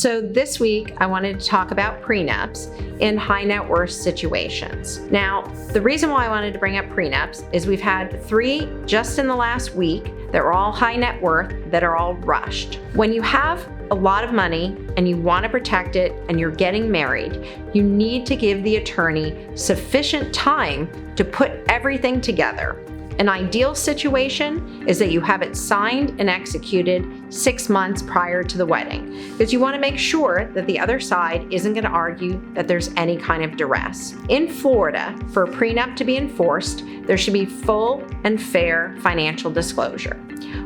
So this week, I wanted to talk about prenups in high net worth situations. Now, the reason why I wanted to bring up prenups is we've had 3 just in the last week that were all high net worth that are all rushed. When you have a lot of money and you want to protect it and you're getting married, you need to give the attorney sufficient time to put everything together. An ideal situation is that you have it signed and executed 6 months prior to the wedding, because you want to make sure that the other side isn't going to argue that there's any kind of duress. In Florida, for a prenup to be enforced, there should be full and fair financial disclosure.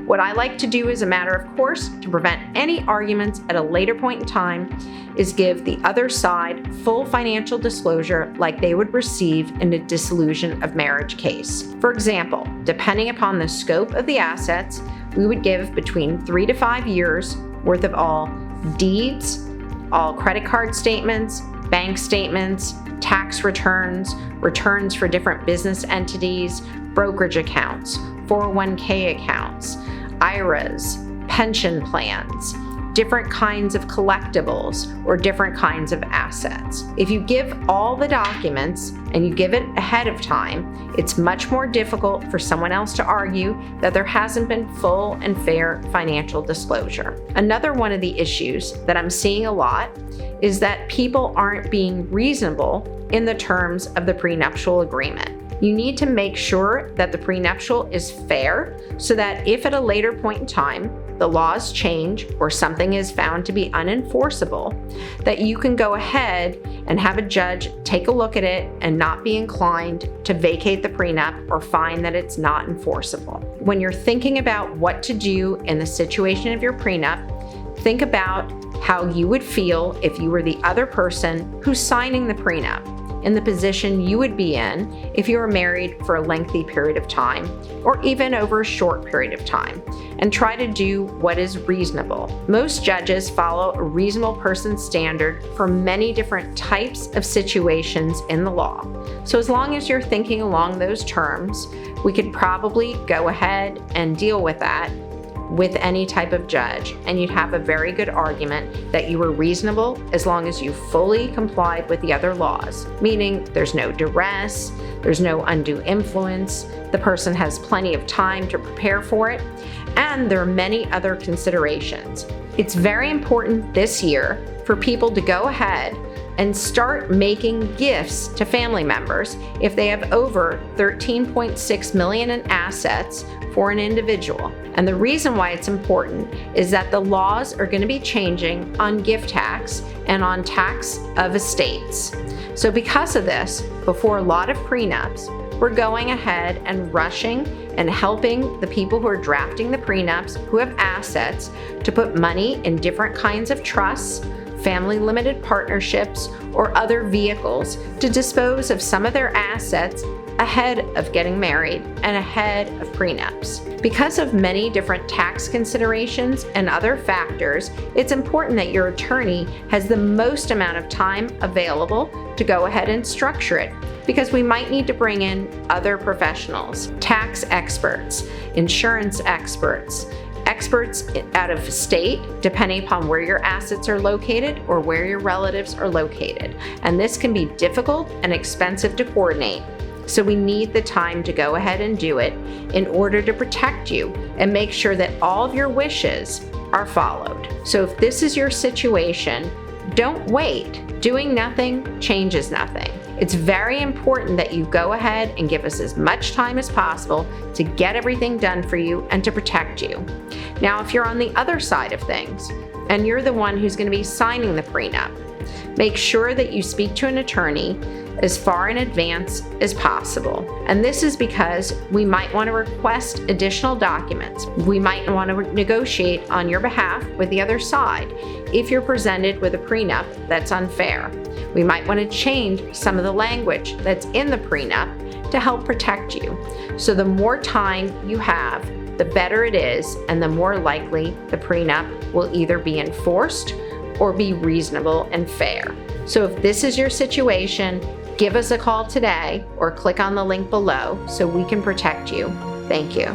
What I like to do as a matter of course to prevent any arguments at a later point in time is give the other side full financial disclosure like they would receive in a dissolution of marriage case. For example, depending upon the scope of the assets, we would give between 3 to 5 years worth of all deeds, all credit card statements, bank statements, tax returns, returns for different business entities, brokerage accounts, 401k accounts, IRAs, pension plans, different kinds of collectibles, or different kinds of assets. If you give all the documents and you give it ahead of time, it's much more difficult for someone else to argue that there hasn't been full and fair financial disclosure. Another one of the issues that I'm seeing a lot is that people aren't being reasonable in the terms of the prenuptial agreement. You need to make sure that the prenuptial is fair so that if at a later point in time the laws change or something is found to be unenforceable, that you can go ahead and have a judge take a look at it and not be inclined to vacate the prenup or find that it's not enforceable. When you're thinking about what to do in the situation of your prenup, think about how you would feel if you were the other person who's signing the prenup, in the position you would be in if you were married for a lengthy period of time or even over a short period of time, and try to do what is reasonable. Most judges follow a reasonable person standard for many different types of situations in the law. So as long as you're thinking along those terms, we could probably go ahead and deal with that with any type of judge, and you'd have a very good argument that you were reasonable as long as you fully complied with the other laws, meaning there's no duress, there's no undue influence, the person has plenty of time to prepare for it, and there are many other considerations. It's very important this year for people to go ahead and start making gifts to family members if they have over $13.6 million in assets for an individual. And the reason why it's important is that the laws are going to be changing on gift tax and on tax of estates. So because of this, before a lot of prenups, we're going ahead and rushing and helping the people who are drafting the prenups who have assets to put money in different kinds of trusts, family limited partnerships, or other vehicles to dispose of some of their assets ahead of getting married and ahead of prenups. Because of many different tax considerations and other factors, it's important that your attorney has the most amount of time available to go ahead and structure it, because we might need to bring in other professionals, tax experts, insurance experts, experts out of state, depending upon where your assets are located or where your relatives are located. And this can be difficult and expensive to coordinate. So we need the time to go ahead and do it in order to protect you and make sure that all of your wishes are followed. So if this is your situation, don't wait. Doing nothing changes nothing. It's very important that you go ahead and give us as much time as possible to get everything done for you and to protect you. Now, if you're on the other side of things and you're the one who's going to be signing the prenup, make sure that you speak to an attorney as far in advance as possible. And this is because we might want to request additional documents. We might want to negotiate on your behalf with the other side if you're presented with a prenup that's unfair. We might want to change some of the language that's in the prenup to help protect you. So the more time you have, the better it is, and the more likely the prenup will either be enforced or be reasonable and fair. So if this is your situation, give us a call today or click on the link below so we can protect you. Thank you.